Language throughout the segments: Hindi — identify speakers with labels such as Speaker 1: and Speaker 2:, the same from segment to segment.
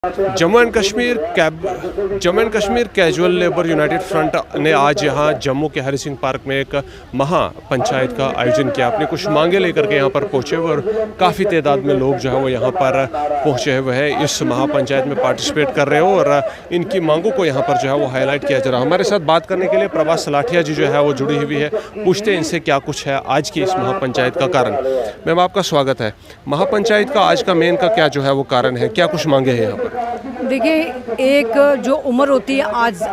Speaker 1: Jammu and Kashmir casual labour United front ने आज यहाँ जम्मू के हरि सिंह पार्क में एक महापंचायत का आयोजन किया। अपनी कुछ मांगे लेकर के यहाँ पर पहुँचे हुए और काफ़ी तादाद में लोग जो है वो यहाँ पर पहुँचे हुए हैं, इस महापंचायत में पार्टिसिपेट कर रहे हो और इनकी मांगों को यहाँ पर जो है वो हाईलाइट किया जा रहा है। हमारे साथ बात करने के लिए प्रभास सलाठिया जी जो है वो जुड़ी हुई है, पूछते हैं इनसे क्या कुछ है आज की इस महापंचायत का कारण। मैम, आपका स्वागत है। महापंचायत का आज का मेन का क्या जो है वो कारण है, क्या कुछ मांगे हैं यहाँ पर?
Speaker 2: देखिए, एक जो उम्र होती है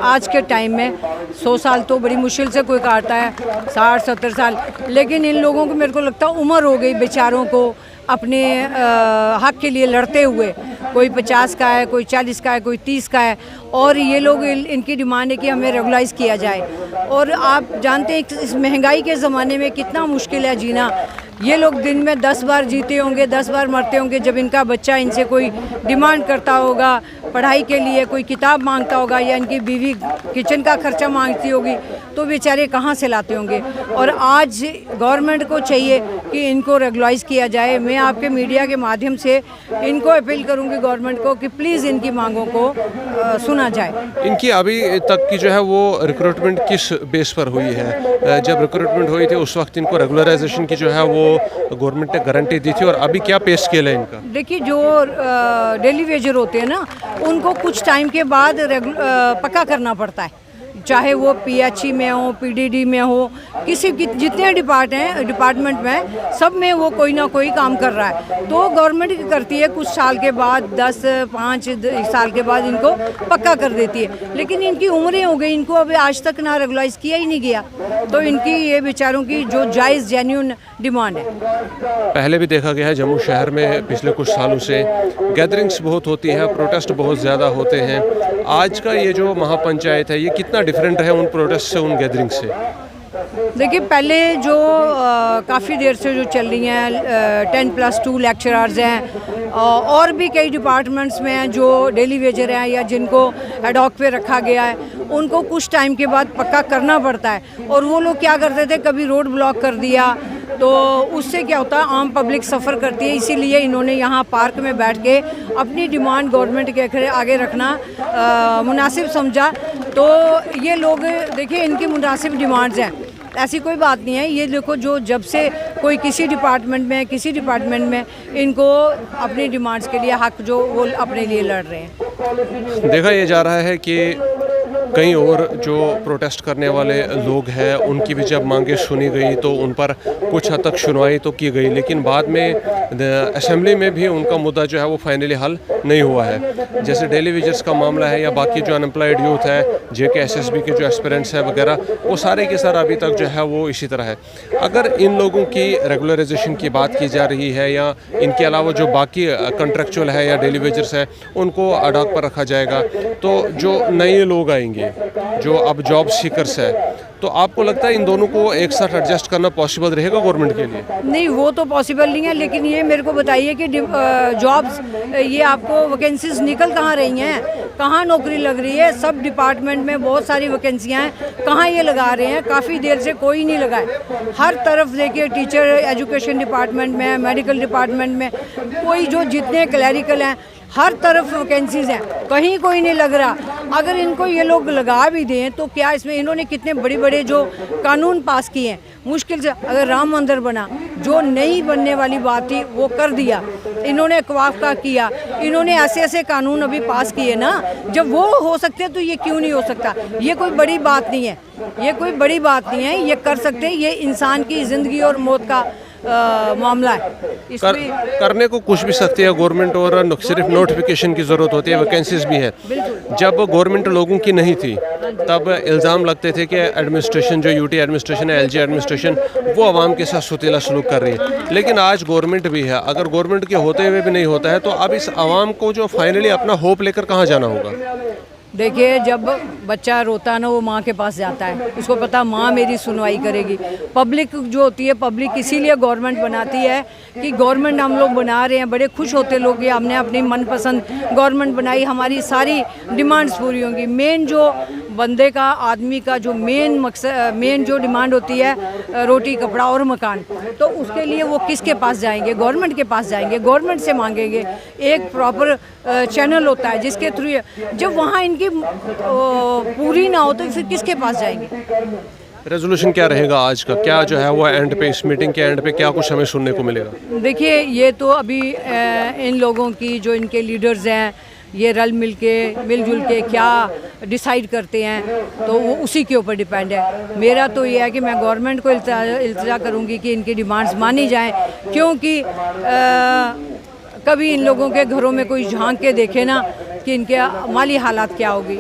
Speaker 2: आज के टाइम में 100 साल तो बड़ी मुश्किल से कोई काटता है, 60-70 साल, लेकिन इन लोगों को मेरे को लगता है उम्र हो गई बेचारों को अपने हक के लिए लड़ते हुए। कोई 50 का है, कोई 40 का है, कोई 30 का है, और ये लोग इनकी डिमांड है कि हमें रेगुलाइज किया जाए। और आप जानते हैं इस महंगाई के ज़माने में कितना मुश्किल है जीना। ये लोग दिन में 10 बार जीते होंगे, 10 बार मरते होंगे। जब इनका बच्चा इनसे कोई डिमांड करता होगा पढ़ाई के लिए, कोई किताब मांगता होगा, या इनकी बीवी किचन का खर्चा मांगती होगी, तो बेचारे कहाँ से लाते होंगे। और आज गवर्नमेंट को चाहिए कि इनको रेगुलाइज किया जाए। मैं आपके मीडिया के माध्यम से इनको अपील करूँगी गवर्नमेंट को कि प्लीज़ इनकी मांगों को सुना जाए।
Speaker 1: इनकी अभी तक की जो है वो रिक्रूटमेंट किस बेस पर हुई है? जब रिक्रूटमेंट हुई थी उस वक्त इनको रेगुलराइजेशन की जो है वो गवर्नमेंट ने गारंटी दी थी, और अभी क्या पे स्केल है इनका?
Speaker 2: देखिए, जो डेली वेजर होते हैं ना, उनको कुछ टाइम के बाद पक्का करना पड़ता है, चाहे वो पीएचई में हो, पीडीडी में हो, जितने डिपार्टमेंट में, सब में वो कोई ना कोई काम कर रहा है। तो गवर्नमेंट करती है कुछ साल के बाद, 5 साल के बाद इनको पक्का कर देती है। लेकिन इनकी उम्रें हो गई, इनको अभी आज तक ना रेगुलाइज किया ही नहीं गया। तो इनकी ये बेचारों की जो जायज़ जेन्युइन डिमांड है।
Speaker 1: पहले भी देखा गया है जम्मू शहर में पिछले कुछ सालों से गैदरिंग्स बहुत होती है, प्रोटेस्ट बहुत ज़्यादा होते हैं। आज का ये जो महापंचायत है ये कितना डिफरेंट है उन प्रोटेस्ट से, उन गैदरिंग से?
Speaker 2: देखिए, पहले जो काफ़ी देर से जो चल रही हैं 10+2 लेक्चरर्स हैं, और भी कई डिपार्टमेंट्स में हैं जो डेली वेजर हैं या जिनको एडॉक पे रखा गया है, उनको कुछ टाइम के बाद पक्का करना पड़ता है। और वो लोग क्या करते थे, कभी रोड ब्लॉक कर दिया तो उससे क्या होता है, आम पब्लिक सफ़र करती है। इसीलिए इन्होंने यहाँ पार्क में बैठ के अपनी डिमांड गवर्नमेंट के आगे रखना मुनासिब समझा। तो ये लोग देखिए, इनकी मुनासिब डिमांड्स हैं, ऐसी कोई बात नहीं है। ये देखो, जो जब से कोई किसी डिपार्टमेंट में इनको अपनी डिमांड्स के लिए हक जो वो अपने लिए लड़ रहे हैं।
Speaker 1: देखा ये जा रहा है कि कई और जो प्रोटेस्ट करने वाले लोग हैं उनकी भी जब मांगे सुनी गई तो उन पर कुछ हद तक सुनवाई तो की गई, लेकिन बाद में असेंबली में भी उनका मुद्दा जो है वो फाइनली हल नहीं हुआ है। जैसे डेली वेजर्स का मामला है या बाकी जो अनएम्प्लॉयड यूथ है, JKSSB के जो एस्पिरेंट्स हैं वगैरह, वो सारे के सारे अभी तक जो है वो इसी तरह है। अगर इन लोगों की रेगुलराइजेशन की बात की जा रही है या इनके अलावा जो बाकी कॉन्ट्रैक्चुअल है या डेली वेजर्स है उनको अडॉक पर रखा जाएगा, तो जो नए लोग आएंगे जो अब जॉब सीकर्स है, तो आपको लगता है इन दोनों को एक साथ एडजस्ट करना पॉसिबल रहेगा गवर्नमेंट के लिए?
Speaker 2: नहीं, वो तो पॉसिबल नहीं है। लेकिन ये मेरे को बताइए कि जॉब्स, ये आपको वैकेंसीज निकल कहाँ रही हैं, कहाँ नौकरी लग रही है? सब डिपार्टमेंट में बहुत सारी वैकेंसियाँ हैं, कहाँ ये लगा रहे हैं? काफ़ी देर से कोई नहीं लगाए। हर तरफ देखिए, टीचर एजुकेशन डिपार्टमेंट में, मेडिकल डिपार्टमेंट में, कोई जो जितने क्लैरिकल हैं, हर तरफ वैकेंसीज़ हैं, कहीं कोई नहीं लग रहा। अगर इनको ये लोग लगा भी दें तो क्या इसमें, इन्होंने कितने बड़े बड़े जो कानून पास किए हैं, मुश्किल से अगर राम मंदिर बना, जो नहीं बनने वाली बात थी वो कर दिया इन्होंने, वक्फ का किया इन्होंने, ऐसे कानून अभी पास किए ना, जब वो हो सकते तो ये क्यों नहीं हो सकता? ये कोई बड़ी बात नहीं है, ये कोई बड़ी बात नहीं है, ये कर सकते हैं। ये इंसान की ज़िंदगी और मौत का मामला है।
Speaker 1: करने को कुछ भी सकती है गवर्नमेंट, और सिर्फ नोटिफिकेशन की ज़रूरत होती है, वैकेंसीज भी है। जब गवर्नमेंट लोगों की नहीं थी तब इल्ज़ाम लगते थे कि एडमिनिस्ट्रेशन, जो UT एडमिनिस्ट्रेशन है, LG एडमिनिस्ट्रेशन, वो आवाम के साथ सुतीला सलूक कर रही है। लेकिन आज गवर्नमेंट भी है, अगर गवर्नमेंट के होते हुए भी नहीं होता है तो अब इस आवाम को जो फाइनली अपना होप लेकर कहाँ जाना होगा?
Speaker 2: देखिए, जब बच्चा रोता है ना, वो माँ के पास जाता है, उसको पता माँ मेरी सुनवाई करेगी। पब्लिक जो होती है, पब्लिक इसीलिए गवर्नमेंट बनाती है कि गवर्नमेंट हम लोग बना रहे हैं, बड़े खुश होते लोग कि हमने अपनी मनपसंद गवर्नमेंट बनाई, हमारी सारी डिमांड्स पूरी होंगी। मेन जो बंदे का, आदमी का जो मेन जो डिमांड होती है रोटी कपड़ा और मकान, तो उसके लिए वो किसके पास जाएंगे? गवर्नमेंट के पास जाएंगे, गवर्नमेंट से मांगेंगे। एक प्रॉपर चैनल होता है जिसके थ्रू, जब वहाँ इनकी पूरी ना हो तो फिर किसके पास जाएंगे?
Speaker 1: रेजोल्यूशन क्या रहेगा आज का? क्या जो है वो एंड पे, इस मीटिंग के एंड पे क्या कुछ हमें सुनने को मिलेगा?
Speaker 2: देखिए, ये तो अभी इन लोगों की, जो इनके लीडर्स हैं, ये मिलजुल के क्या डिसाइड करते हैं तो वो उसी के ऊपर डिपेंड है। मेरा तो ये है कि मैं गवर्नमेंट को इल्तिजा करूँगी कि इनकी डिमांड्स मानी जाएं, क्योंकि कभी इन लोगों के घरों में कोई झांक के देखे ना कि इनके माली हालात क्या होगी,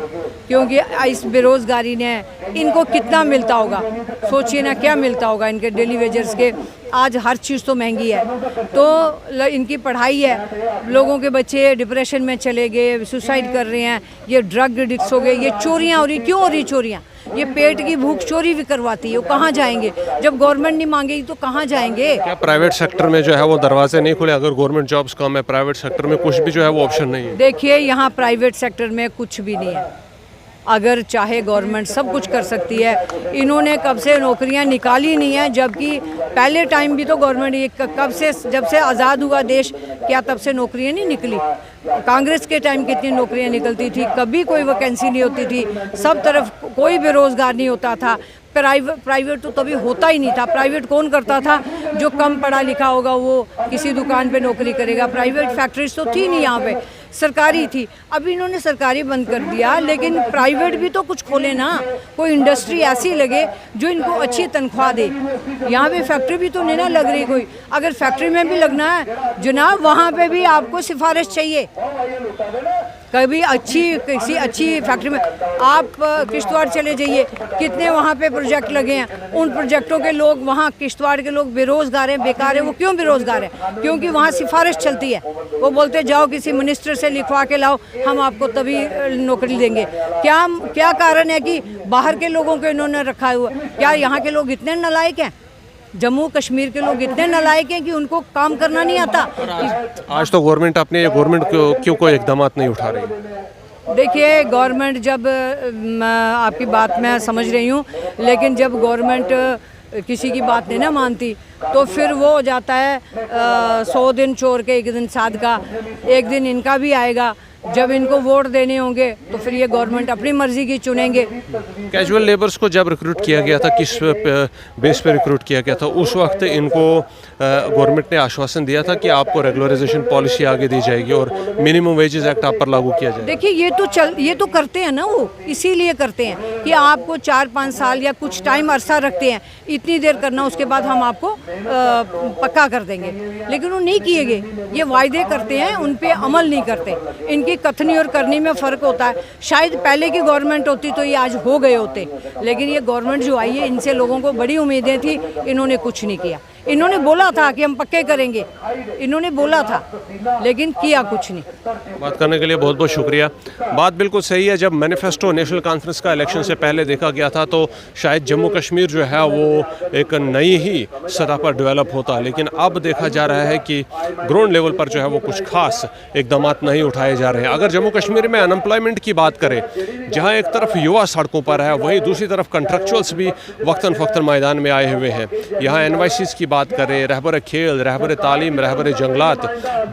Speaker 2: क्योंकि इस बेरोज़गारी ने इनको कितना मिलता होगा। सोचिए ना, क्या मिलता होगा इनके डेली वेजर्स के। आज हर चीज़ तो महंगी है, तो इनकी पढ़ाई है, लोगों के बच्चे डिप्रेशन में चले गए, सुसाइड कर रहे हैं, ये ड्रग एडिक्ट्स हो गए, ये चोरियाँ हो रही। क्यों हो रही चोरियाँ? ये पेट की भूख चोरी भी करवाती है। वो कहाँ जाएंगे? जब गवर्नमेंट नहीं मांगेगी तो कहाँ जाएंगे?
Speaker 1: क्या प्राइवेट सेक्टर में जो है वो दरवाजे नहीं खुले? अगर गवर्नमेंट जॉब्स कम है, प्राइवेट सेक्टर में कुछ भी जो है वो ऑप्शन नहीं है।
Speaker 2: देखिए, यहाँ प्राइवेट सेक्टर में कुछ भी नहीं है। अगर चाहे गवर्नमेंट सब कुछ कर सकती है। इन्होंने कब से नौकरियां निकाली नहीं है, जबकि पहले टाइम भी तो गवर्नमेंट ये कब से, जब से आज़ाद हुआ देश, क्या तब से नौकरियां नहीं निकली? कांग्रेस के टाइम कितनी नौकरियां निकलती थी, कभी कोई वैकेंसी नहीं होती थी, सब तरफ कोई बेरोज़गार नहीं होता था। प्राइवेट तो तभी होता ही नहीं था। प्राइवेट कौन करता था? जो कम पढ़ा लिखा होगा वो किसी दुकान पे नौकरी करेगा। प्राइवेट फैक्ट्रीज तो थी नहीं यहाँ पे, सरकारी थी। अभी इन्होंने सरकारी बंद कर दिया, लेकिन प्राइवेट भी तो कुछ खोले ना। कोई इंडस्ट्री ऐसी लगे जो इनको अच्छी तनख्वाह दे। यहाँ पे फैक्ट्री भी तो नहीं ना लग रही कोई। अगर फैक्ट्री में भी लगना है जनाब, वहाँ पे भी आपको सिफारिश चाहिए। कभी किसी अच्छी फैक्ट्री में आप किश्तवाड़ चले जाइए, कितने वहाँ पे प्रोजेक्ट लगे हैं। उन प्रोजेक्टों के लोग, वहाँ किश्तवाड़ के लोग बेरोज़गार हैं, बेकार हैं। वो क्यों बेरोज़गार हैं? क्योंकि वहाँ सिफारिश चलती है। वो बोलते जाओ किसी मिनिस्टर से लिखवा के लाओ, हम आपको तभी नौकरी देंगे। क्या कारण है कि बाहर के लोगों को इन्होंने रखा हुआ? क्या यहाँ के लोग इतने नालायक हैं? जम्मू कश्मीर के लोग इतने नालायक हैं कि उनको काम करना नहीं आता।
Speaker 1: आज तो गवर्नमेंट क्यों कोई इकदाम नहीं उठा रही?
Speaker 2: देखिए, गवर्नमेंट, जब आपकी बात मैं समझ रही हूँ, लेकिन जब गवर्नमेंट किसी की बात नहीं ना मानती तो फिर वो हो जाता है 100 दिन चोर के 1 दिन साध का। एक दिन इनका भी आएगा जब इनको वोट देने होंगे, तो फिर ये गवर्नमेंट अपनी मर्जी की चुनेंगे।
Speaker 1: कैजुअल लेबर्स को जब रिक्रूट किया गया था, किस बेस पे रिक्रूट किया गया था? उस वक्त इनको गवर्नमेंट ने आश्वासन दिया था कि आपको रेगुलराइजेशन पॉलिसी आगे दी जाएगी और मिनिमम वेजेस एक्ट आप पर लागू किया जाएगा।
Speaker 2: देखिए, ये तो करते हैं ना, वो इसीलिए करते हैं कि आपको 4-5 साल या कुछ टाइम अरसा रखते हैं, इतनी देर करना, उसके बाद हम आपको पक्का कर देंगे। लेकिन वो नहीं किए गए। ये वायदे करते हैं, उन पे अमल नहीं करते। इनकी कथनी और करनी में फ़र्क होता है। शायद पहले की गवर्नमेंट होती तो ये आज हो गए होते, लेकिन ये गवर्नमेंट जो आई है, इनसे लोगों को बड़ी उम्मीदें थी, इन्होंने कुछ नहीं किया। इन्होंने बोला था कि हम पक्के करेंगे, इन्होंने बोला था, लेकिन किया कुछ नहीं।
Speaker 1: बात करने के लिए बहुत बहुत शुक्रिया। बात बिल्कुल सही है। जब मैनिफेस्टो नेशनल कॉन्फ्रेंस का इलेक्शन से पहले देखा गया था तो शायद जम्मू कश्मीर जो है वो एक नई ही सतह पर डेवलप होता, लेकिन अब देखा जा रहा है कि ग्राउंड लेवल पर जो है वो कुछ खास इकदाम नहीं उठाए जा रहे हैं। अगर जम्मू कश्मीर में अनएम्प्लॉयमेंट की बात करें, जहाँ एक तरफ युवा सड़कों पर है, वहीं दूसरी तरफ कंट्रैक्चुअल्स भी वक्तन फ़क्तन मैदान में आए हुए हैं। यहाँ NYCs की बात करें, रहबर खेल, रहबर तालीम, रहबर जंगलात,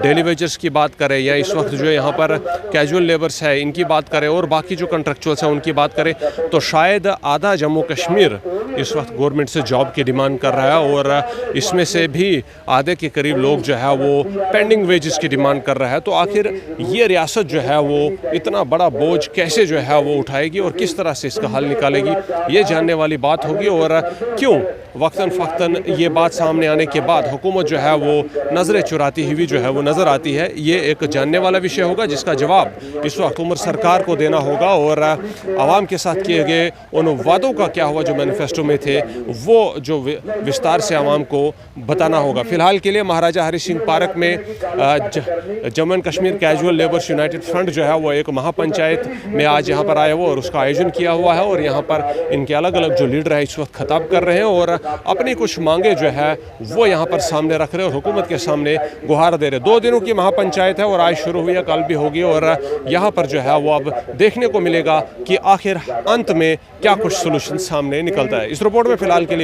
Speaker 1: डेली वेजर्स की बात करें, या इस वक्त जो यहाँ पर कैजुअल लेबर्स है इनकी बात करें, और बाकी जो कंट्रैक्चुअल्स हैं उनकी बात करें, तो शायद आधा जम्मू कश्मीर इस वक्त गवर्नमेंट से जॉब की डिमांड कर रहा है, और इसमें से भी आधे के करीब लोग जो है वो पेंडिंग वेजेस की डिमांड कर रहा है। तो आखिर ये रियासत जो है वो इतना बड़ा बोझ कैसे जो है वो उठाएगी और किस तरह से इसका हल निकालेगी, ये जानने वाली बात होगी। और क्यों वक्तन फ़क्तन ये बात सामने आने के बाद हुकूमत जो है वो नज़रें चुराती हुई जो है वो नज़र आती है, ये एक जानने वाला विषय होगा जिसका जवाब इस वक्त उम्र सरकार को देना होगा। और आवाम के साथ किए गए उन वादों का क्या हुआ जो मैनिफेस्टो में थे, वो जो विस्तार से आवाम को बताना होगा। फ़िलहाल के लिए महाराजा हरि सिंह पार्क में Jammu and Kashmir casual labours United front जो है वो एक महापंचायत में आज यहाँ पर आया हुआ और उसका आयोजन किया हुआ है, और यहाँ पर इनके अलग अलग जो लीडर है इस वक्त खिताब कर रहे हैं और अपनी कुछ मांगे जो है वो यहाँ पर सामने रख रहे और हुकूमत के सामने गुहार दे रहे। 2 दिनों की महापंचायत है और आज शुरू हुई है, कल भी होगी और यहाँ पर जो है वो अब देखने को मिलेगा कि आखिर अंत में क्या कुछ सोल्यूशन सामने निकलता है। इस रिपोर्ट में फ़िलहाल के लिए